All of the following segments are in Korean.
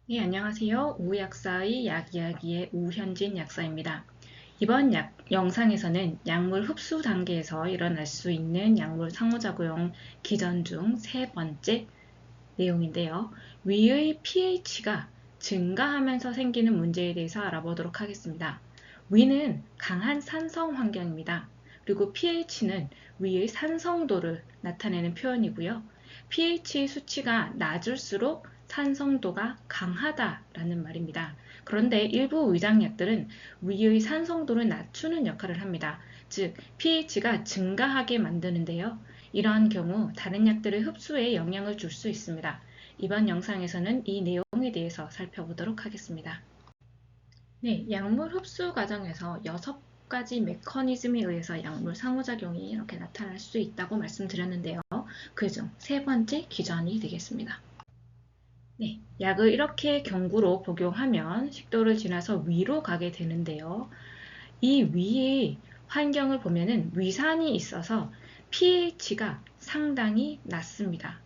네, 안녕하세요. 우약사의 약이야기의 우현진 약사입니다. 이번 영상에서는 약물 흡수 단계에서 일어날 수 있는 약물 상호작용 기전 중 세 번째 내용인데요. 위의 pH가 증가하면서 생기는 문제에 대해서 알아보도록 하겠습니다. 위는 강한 산성 환경입니다. 그리고 pH는 위의 산성도를 나타내는 표현이고요. pH 수치가 낮을수록 산성도가 강하다라는 말입니다. 그런데 일부 위장약들은 위의 산성도를 낮추는 역할을 합니다. 즉, pH가 증가하게 만드는데요. 이러한 경우 다른 약들의 흡수에 영향을 줄 수 있습니다. 이번 영상에서는 이 내용에 대해서 살펴보도록 하겠습니다. 네, 약물 흡수 과정에서 6가지 메커니즘에 의해서 약물 상호작용이 이렇게 나타날 수 있다고 말씀드렸는데요. 그중 세 번째 기전이 되겠습니다. 네, 약을 이렇게 경구로 복용하면 식도를 지나서 위로 가게 되는데요. 이 위의 환경을 보면은 위산이 있어서 pH가 상당히 낮습니다.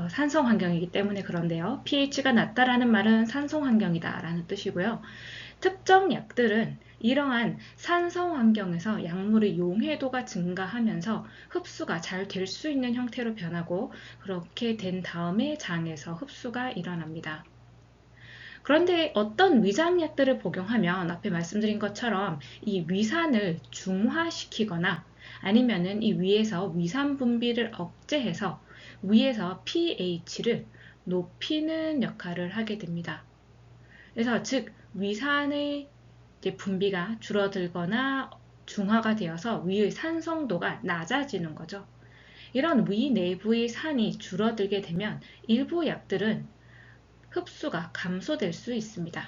산성 환경이기 때문에 그런데요. pH가 낮다라는 말은 산성 환경이다 라는 뜻이고요. 특정 약들은 이러한 산성 환경에서 약물의 용해도가 증가하면서 흡수가 잘 될 수 있는 형태로 변하고 그렇게 된 다음에 장에서 흡수가 일어납니다. 그런데 어떤 위장약들을 복용하면 앞에 말씀드린 것처럼 이 위산을 중화시키거나 아니면은 이 위에서 위산 분비를 억제해서 위에서 pH를 높이는 역할을 하게 됩니다. 그래서 즉 위산의 분비가 줄어들거나 중화가 되어서 위의 산성도가 낮아지는 거죠. 이런 위 내부의 산이 줄어들게 되면 일부 약들은 흡수가 감소될 수 있습니다.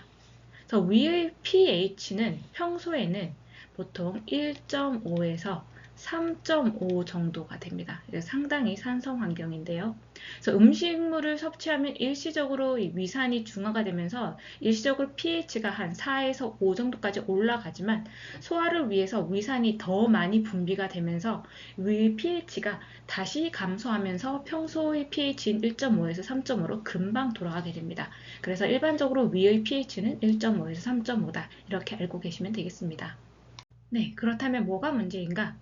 그래서 위의 pH는 평소에는 보통 1.5에서 3.5 정도가 됩니다. 상당히 산성 환경인데요. 그래서 음식물을 섭취하면 일시적으로 위산이 중화가 되면서 일시적으로 pH가 한 4에서 5 정도까지 올라가지만 소화를 위해서 위산이 더 많이 분비가 되면서 위 pH가 다시 감소하면서 평소의 pH인 1.5에서 3.5로 금방 돌아가게 됩니다. 그래서 일반적으로 위의 pH는 1.5에서 3.5다. 이렇게 알고 계시면 되겠습니다. 네, 그렇다면 뭐가 문제인가?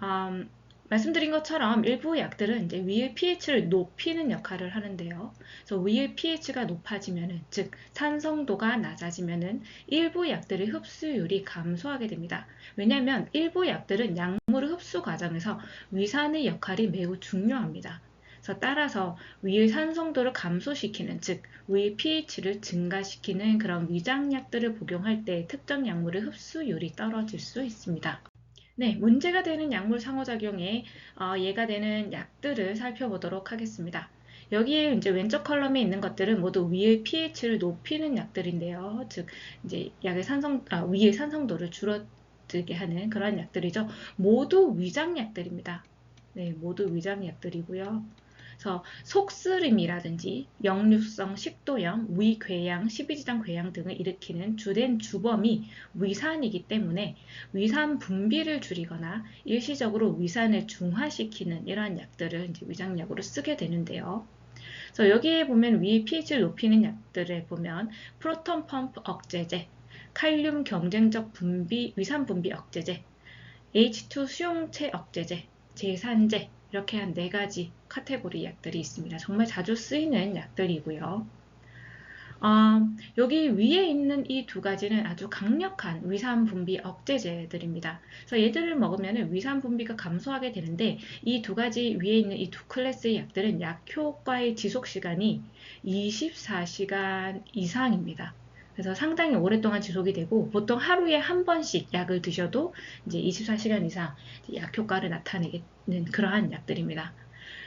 음, 말씀드린 것처럼 일부 약들은 이제 위의 pH를 높이는 역할을 하는데요. 그래서 위의 pH가 높아지면은, 즉 산성도가 낮아지면은 일부 약들의 흡수율이 감소하게 됩니다. 왜냐하면 일부 약들은 약물의 흡수 과정에서 위산의 역할이 매우 중요합니다. 그래서 따라서 위의 산성도를 감소시키는, 즉 위의 pH를 증가시키는 그런 위장약들을 복용할 때 특정 약물의 흡수율이 떨어질 수 있습니다. 네, 문제가 되는 약물 상호작용에 예가 되는 약들을 살펴보도록 하겠습니다. 여기에 이제 왼쪽 컬럼에 있는 것들은 모두 위의 pH를 높이는 약들인데요. 즉, 이제 약의 위의 산성도를 줄어들게 하는 그런 약들이죠. 모두 위장약들입니다. 네, 모두 위장약들이고요. 그래서 속쓰림이라든지 역류성 식도염, 위궤양, 십이지장 궤양 등을 일으키는 주된 주범이 위산이기 때문에 위산 분비를 줄이거나 일시적으로 위산을 중화시키는 이러한 약들을 이제 위장약으로 쓰게 되는데요. 그래서 여기에 보면 위 pH를 높이는 약들에 보면 프로톤 펌프 억제제, 칼륨 경쟁적 분비, 위산 분비 억제제, H2 수용체 억제제, 제산제 이렇게 한 4가지 카테고리 약들이 있습니다. 정말 자주 쓰이는 약들이고요. 여기 위에 있는 이 2가지는 아주 강력한 위산 분비 억제제들입니다. 그래서 얘들을 먹으면 위산 분비가 감소하게 되는데 이 2가지 위에 있는 이 2클래스의 약들은 약 효과의 지속 시간이 24시간 이상입니다. 그래서 상당히 오랫동안 지속이 되고 보통 하루에 한 번씩 약을 드셔도 이제 24시간 이상 약 효과를 나타내는 그러한 약들입니다.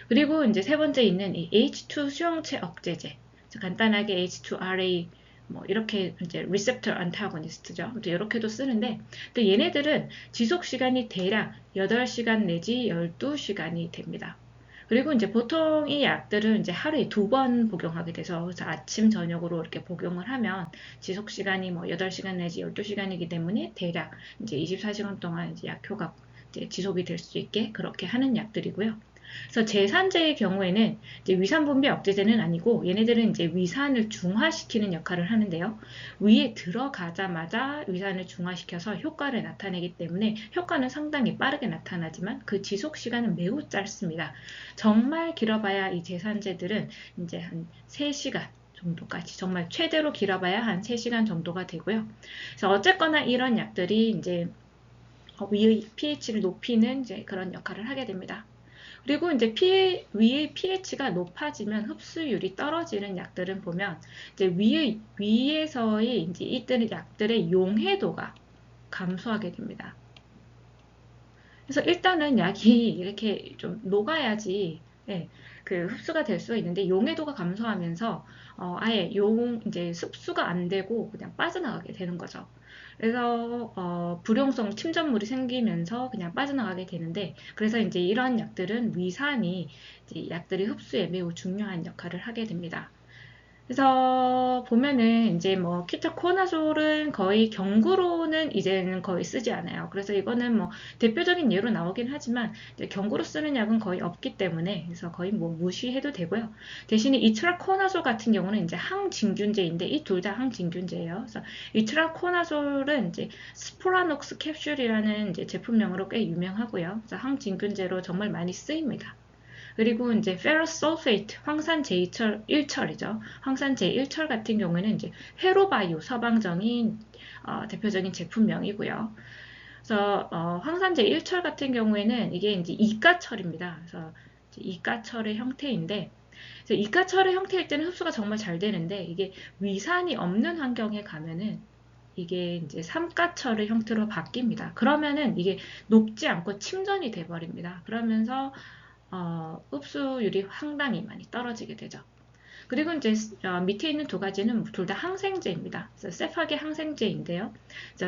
그리고 이제 세 번째 있는 이 H2 수용체 억제제. 간단하게 H2RA 뭐 이렇게 이제 receptor antagonist죠. 이렇게도 쓰는데 또 얘네들은 지속 시간이 대략 8시간 내지 12시간이 됩니다. 그리고 이제 보통 이 약들은 이제 하루에 2번 복용하게 돼서 아침 저녁으로 이렇게 복용을 하면 지속 시간이 뭐 8시간 내지 12시간이기 때문에 대략 이제 24시간 동안 이제 약 효과 이제 지속이 될 수 있게 그렇게 하는 약들이고요. 그래서 제산제의 경우에는 이제 위산 분비 억제제는 아니고 얘네들은 이제 위산을 중화시키는 역할을 하는데요. 위에 들어가자마자 위산을 중화시켜서 효과를 나타내기 때문에 효과는 상당히 빠르게 나타나지만 그 지속 시간은 매우 짧습니다. 정말 길어봐야 이 제산제들은 이제 한 3시간 정도까지 정말 최대로 길어봐야 한 3시간 정도가 되고요. 그래서 어쨌거나 이런 약들이 이제 위의 pH를 높이는 이제 그런 역할을 하게 됩니다. 그리고 이제 위의 pH가 높아지면 흡수율이 떨어지는 약들은 보면 이제 위에서의 이제 이때는 약들의 용해도가 감소하게 됩니다. 그래서 일단은 약이 이렇게 좀 녹아야지 예, 그 흡수가 될 수가 있는데 용해도가 감소하면서 아예 이제 흡수가 안 되고 그냥 빠져나가게 되는 거죠. 그래서 불용성 침전물이 생기면서 그냥 빠져나가게 되는데 그래서 이제 이런 약들은 위산이 이제 약들의 흡수에 매우 중요한 역할을 하게 됩니다. 그래서 보면은 이제 뭐 키토코나졸은 거의 경구로는 이제는 거의 쓰지 않아요. 그래서 이거는 뭐 대표적인 예로 나오긴 하지만 이제 경구로 쓰는 약은 거의 없기 때문에 그래서 거의 뭐 무시해도 되고요. 대신에 이트라코나졸 같은 경우는 이제 항진균제인데 이 둘 다 항진균제예요. 그래서 이트라코나졸은 이제 스포라녹스 캡슐이라는 이제 제품명으로 꽤 유명하고요. 그래서 항진균제로 정말 많이 쓰입니다. 그리고 이제 페러스 설페이트, 황산 제1철이죠. 황산 제1철 같은 경우에는 이제 회로바이오 서방정인 대표적인 제품명이고요. 그래서 황산 제1철 같은 경우에는 이게 이제 이가철입니다. 그래서 이가철의 형태인데 이가철의 형태일 때는 흡수가 정말 잘 되는데 이게 위산이 없는 환경에 가면은 이게 이제 삼가철의 형태로 바뀝니다. 그러면은 이게 녹지 않고 침전이 돼버립니다. 그러면서 흡수율이 상당히 많이 떨어지게 되죠. 그리고 이제 밑에 있는 두 가지는 둘 다 항생제입니다. 세팍의 항생제인데요.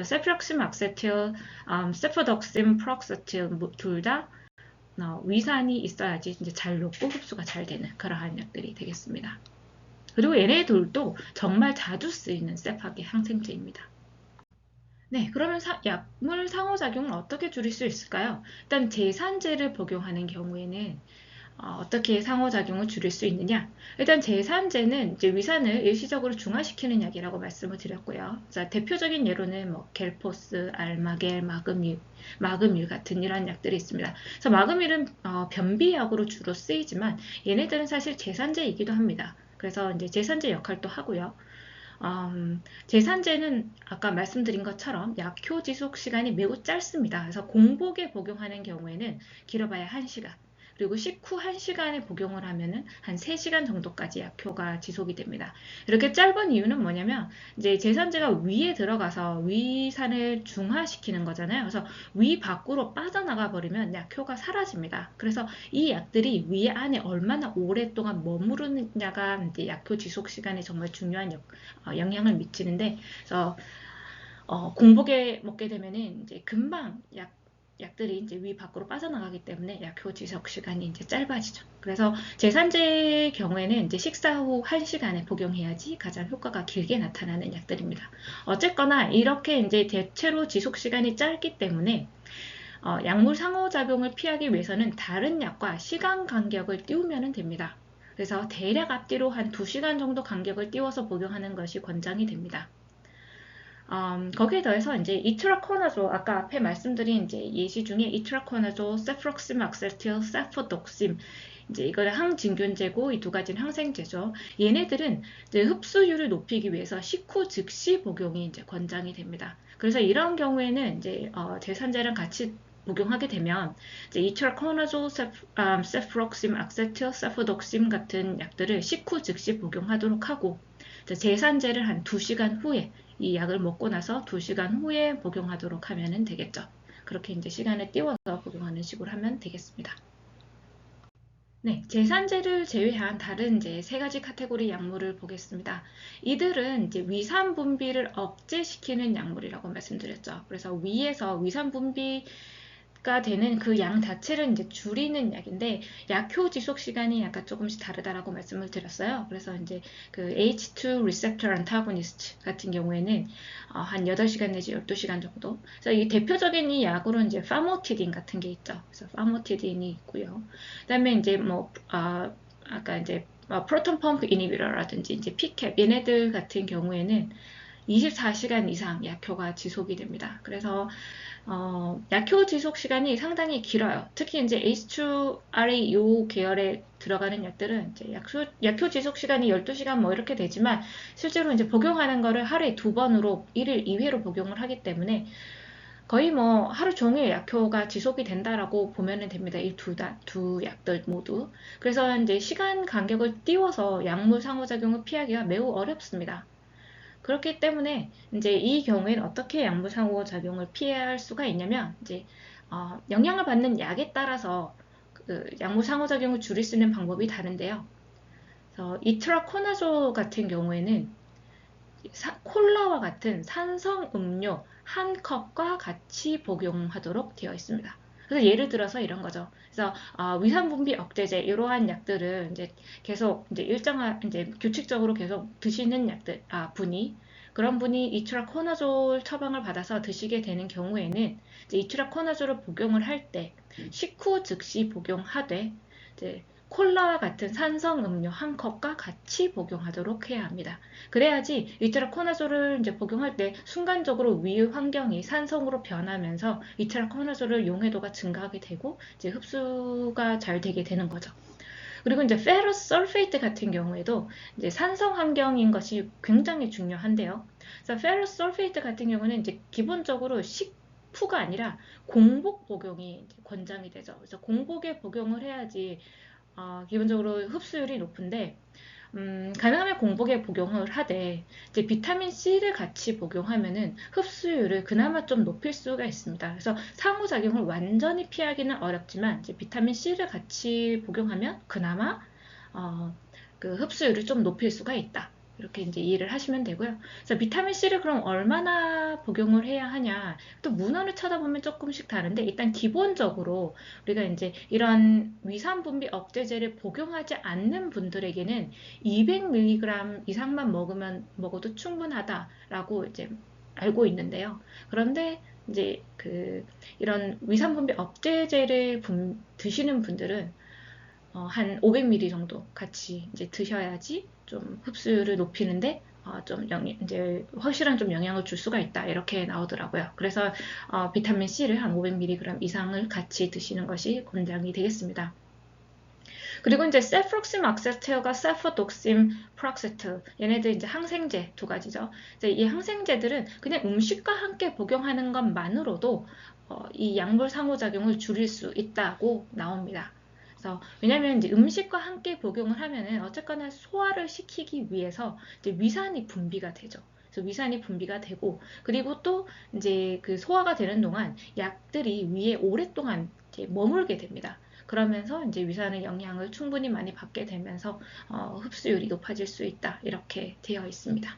세프록심 악세틸, 세포덕심 프록세틸 둘 다 위산이 있어야지 이제 잘 녹고 흡수가 잘 되는 그러한 약들이 되겠습니다. 그리고 얘네들도 정말 자주 쓰이는 세팍의 항생제입니다. 네, 그러면 약물 상호작용을 어떻게 줄일 수 있을까요? 일단 제산제를 복용하는 경우에는 어떻게 상호작용을 줄일 수 있느냐? 일단 제산제는 이제 위산을 일시적으로 중화시키는 약이라고 말씀을 드렸고요. 자, 대표적인 예로는 뭐 겔포스, 알마겔, 마그밀 같은 이런 약들이 있습니다. 그래서 마그밀은 변비약으로 주로 쓰이지만 얘네들은 사실 제산제이기도 합니다. 그래서 이제 제산제 역할도 하고요. 제산제는 아까 말씀드린 것처럼 약효 지속 시간이 매우 짧습니다. 그래서 공복에 복용하는 경우에는 길어봐야 1시간, 그리고 식후 1시간에 복용을 하면은 한 3시간 정도까지 약효가 지속이 됩니다. 이렇게 짧은 이유는 뭐냐면 이제 제산제가 위에 들어가서 위산을 중화시키는 거잖아요. 그래서 위 밖으로 빠져나가 버리면 약효가 사라집니다. 그래서 이 약들이 위 안에 얼마나 오랫동안 머무르느냐가 이제 약효 지속 시간에 정말 중요한 영향을 미치는데, 그래서 공복에 먹게 되면은 이제 금방 약들이 이제 위 밖으로 빠져나가기 때문에 약효 지속 시간이 이제 짧아지죠. 그래서 제산제의 경우에는 이제 식사 후 1시간에 복용해야지 가장 효과가 길게 나타나는 약들입니다. 어쨌거나 이렇게 이제 대체로 지속 시간이 짧기 때문에 약물 상호작용을 피하기 위해서는 다른 약과 시간 간격을 띄우면 됩니다. 그래서 대략 앞뒤로 한 2시간 정도 간격을 띄워서 복용하는 것이 권장이 됩니다. 거기에 더해서 이제 이트라코나졸, 아까 앞에 말씀드린 이제 예시 중에 이트라코나졸, 세프록심 악셀틸, 세포독심, 이제 이거는 항진균제고 이 두 가지는 항생제죠. 얘네들은 이제 흡수율을 높이기 위해서 식후 즉시 복용이 이제 권장이 됩니다. 그래서 이런 경우에는 이제 제산제랑 같이 복용하게 되면 이제 이트라코나졸, 세프록심 악세틸, 세포독심 같은 약들을 식후 즉시 복용하도록 하고 제산제를 한 2시간 후에 이 약을 먹고 나서 2시간 후에 복용하도록 하면 되겠죠. 그렇게 이제 시간을 띄워서 복용하는 식으로 하면 되겠습니다. 네, 제산제를 제외한 다른 이제 3가지 카테고리 약물을 보겠습니다. 이들은 이제 위산 분비를 억제시키는 약물이라고 말씀드렸죠. 그래서 위에서 위산 분비 가 되는 그 양 자체를 이제 줄이는 약인데, 약효 지속 시간이 약간 조금씩 다르다라고 말씀을 드렸어요. 그래서 이제 그 H2 receptor antagonist 같은 경우에는 한 8시간 내지 12시간 정도. 그래서 이 대표적인 이 약으로 이제 파모티딘 같은 게 있죠. 그래서 파모티딘이 있고요. 그다음에 이제 아까 이제 프로톤 펌프 이니비터라든지 이제 피캡 얘네들 같은 경우에는 24시간 이상 약효가 지속이 됩니다. 그래서 약효 지속 시간이 상당히 길어요. 특히 이제 H2RA 요 계열에 들어가는 약들은 이제 약효 지속 시간이 12시간 뭐 이렇게 되지만 실제로 이제 복용하는 거를 하루에 2번으로 1일 2회로 복용을 하기 때문에 거의 뭐 하루 종일 약효가 지속이 된다라고 보면 됩니다. 이 두 약들 모두. 그래서 이제 시간 간격을 띄워서 약물 상호작용을 피하기가 매우 어렵습니다. 그렇기 때문에 이제 이 경우에는 어떻게 약물 상호작용을 피할 수가 있냐면 이제 영향을 받는 약에 따라서 그 약물 상호작용을 줄일 수 있는 방법이 다른데요. 그래서 이트라코나졸 같은 경우에는 콜라와 같은 산성 음료 한 컵과 같이 복용하도록 되어 있습니다. 그래서 예를 들어서 이런 거죠. 그래서 위산 분비 억제제 이러한 약들을 이제 계속 이제 일정한 이제 규칙적으로 계속 드시는 약들 분이 그런 분이 이트라코나졸 처방을 받아서 드시게 되는 경우에는 이제 이트라코나졸을 복용을 할 때 식후 즉시 복용하되 이제 콜라와 같은 산성 음료 한 컵과 같이 복용하도록 해야 합니다. 그래야지 이트라코나졸을 이제 복용할 때 순간적으로 위 환경이 산성으로 변하면서 이트라코나졸을 용해도가 증가하게 되고 이제 흡수가 잘 되게 되는 거죠. 그리고 이제 페러스 설페이트 같은 경우에도 이제 산성 환경인 것이 굉장히 중요한데요. 그래서 페러스 설페이트 같은 경우는 이제 기본적으로 식후가 아니라 공복 복용이 권장이 되죠. 그래서 공복에 복용을 해야지 기본적으로 흡수율이 높은데 가능하면 공복에 복용을 하되 이제 비타민 C를 같이 복용하면은 흡수율을 그나마 좀 높일 수가 있습니다. 그래서 상호작용을 완전히 피하기는 어렵지만 이제 비타민 C를 같이 복용하면 그나마 그 흡수율을 좀 높일 수가 있다. 이렇게 이제 이해를 하시면 되고요. 그래서 비타민 C를 그럼 얼마나 복용을 해야 하냐? 또 문헌을 찾아보면 조금씩 다른데 일단 기본적으로 우리가 이제 이런 위산 분비 억제제를 복용하지 않는 분들에게는 200mg 이상만 먹어도 충분하다라고 이제 알고 있는데요. 그런데 이제 이런 위산 분비 억제제를 드시는 분들은 한 500ml 정도 같이 이제 드셔야지 좀 흡수율을 높이는데 이제 확실한 좀 영향을 줄 수가 있다 이렇게 나오더라고요. 그래서 비타민 C를 한 500mg 이상을 같이 드시는 것이 권장이 되겠습니다. 그리고 이제 세프록심 악세테어가 세포독심 프록세트 얘네들 이제 항생제 두 가지죠. 이제 이 항생제들은 그냥 음식과 함께 복용하는 것만으로도 이 약물 상호작용을 줄일 수 있다고 나옵니다. 그래서 왜냐하면 이제 음식과 함께 복용을 하면은 어쨌거나 소화를 시키기 위해서 이제 위산이 분비가 되죠. 그래서 위산이 분비가 되고 그리고 또 이제 그 소화가 되는 동안 약들이 위에 오랫동안 이제 머물게 됩니다. 그러면서 이제 위산의 영향을 충분히 많이 받게 되면서 흡수율이 높아질 수 있다 이렇게 되어 있습니다.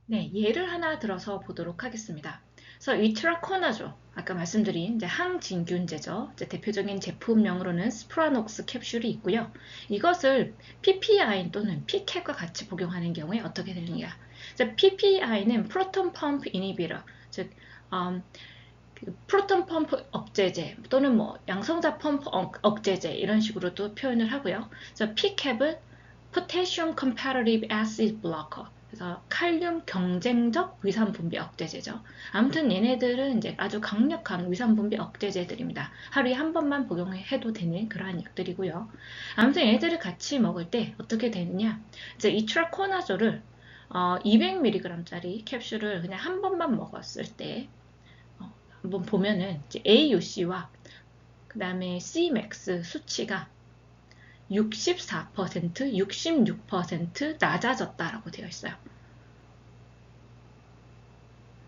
네, 예를 하나 들어서 보도록 하겠습니다. 그래서 이트라코나졸 아까 말씀드린 이제 항진균제죠. 이제 대표적인 제품명으로는 스프라녹스 캡슐이 있고요. 이것을 PPI 또는 PCAB과 같이 복용하는 경우에 어떻게 되느냐? PPI는 프로톤 펌프 이니비터, 즉 프로톤 펌프 억제제 또는 뭐 양성자 펌프 억제제 이런 식으로도 표현을 하고요. 그래서 PCAB은 Potassium Competitive Acid Blocker. 그래서 칼륨 경쟁적 위산 분비 억제제죠. 아무튼 얘네들은 이제 아주 강력한 위산 분비 억제제들입니다. 하루에 한 번만 복용해도 되는 그러한 약들이고요. 아무튼 얘네들을 같이 먹을 때 어떻게 되느냐? 이제 이트라코나졸을 200mg짜리 캡슐을 그냥 한 번만 먹었을 때 한번 보면은 이제 AUC와 그 다음에 Cmax 수치가 64%, 66% 낮아졌다라고 되어 있어요.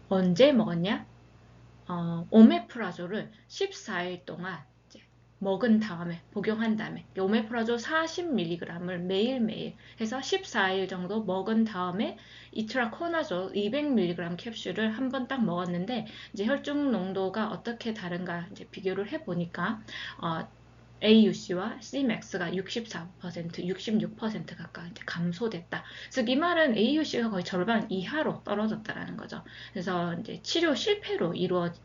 언제 먹었냐? 오메프라졸을 14일 동안 이제 먹은 다음에 복용한 다음에 오메프라졸 40mg을 매일매일 해서 14일 정도 먹은 다음에 이트라코나졸 200mg 캡슐을 한 번 딱 먹었는데 이제 혈중 농도가 어떻게 다른가 이제 비교를 해 보니까 AUC와 Cmax가 64%, 66% 가까이 이제 감소됐다. 즉, 이 말은 AUC가 거의 절반 이하로 떨어졌다라는 거죠. 그래서 이제 치료 실패로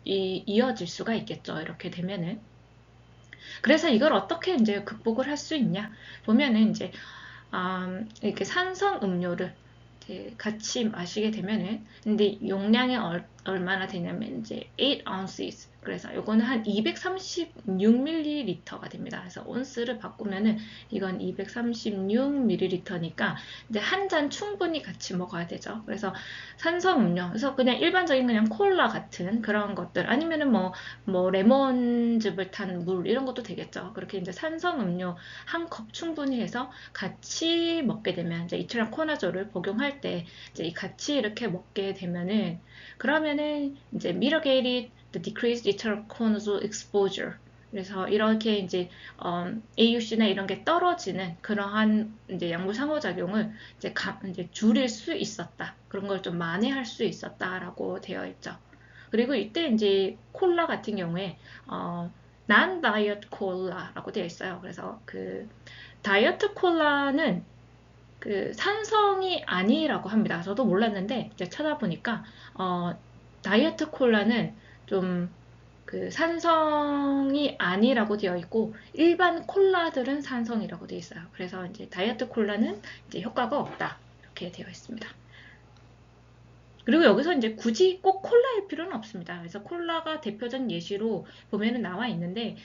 이어질 수가 있겠죠. 이렇게 되면은. 그래서 이걸 어떻게 이제 극복을 할 수 있냐? 보면은 이제, 이렇게 산성 음료를 이제 같이 마시게 되면은, 근데 용량이 얼마나 되냐면 이제 8 ounces. 그래서 요거는 한 236ml가 됩니다. 그래서 온스를 바꾸면은 이건 236ml니까 이제 한 잔 충분히 같이 먹어야 되죠. 그래서 산성음료, 그래서 그냥 일반적인 그냥 콜라 같은 그런 것들 아니면은 뭐 레몬즙을 탄 물 이런 것도 되겠죠. 그렇게 이제 산성음료 한 컵 충분히 해서 같이 먹게 되면 이제 이트라코나졸을 복용할 때 이제 같이 이렇게 먹게 되면은 그러면은 이제 mitigated the decreased itraconazole exposure. 그래서 이렇게 이제 AUC나 이런 게 떨어지는 그러한 이제 약물 상호작용을 이제 줄일 수 있었다. 그런 걸 좀 만회할 수 있었다라고 되어 있죠. 그리고 이때 이제 콜라 같은 경우에 non diet 콜라라고 되어 있어요. 그래서 그 다이어트 콜라는 그 산성이 아니라고 합니다. 저도 몰랐는데 이제 찾아보니까 다이어트 콜라는 좀 그 산성이 아니라고 되어 있고 일반 콜라들은 산성이라고 되어 있어요. 그래서 이제 다이어트 콜라는 이제 효과가 없다. 이렇게 되어 있습니다. 그리고 여기서 이제 굳이 꼭 콜라일 필요는 없습니다. 그래서 콜라가 대표적 예시로 보면은 나와 있는데,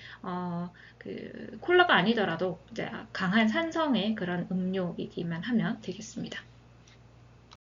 그 콜라가 아니더라도 이제 강한 산성의 그런 음료이기만 하면 되겠습니다.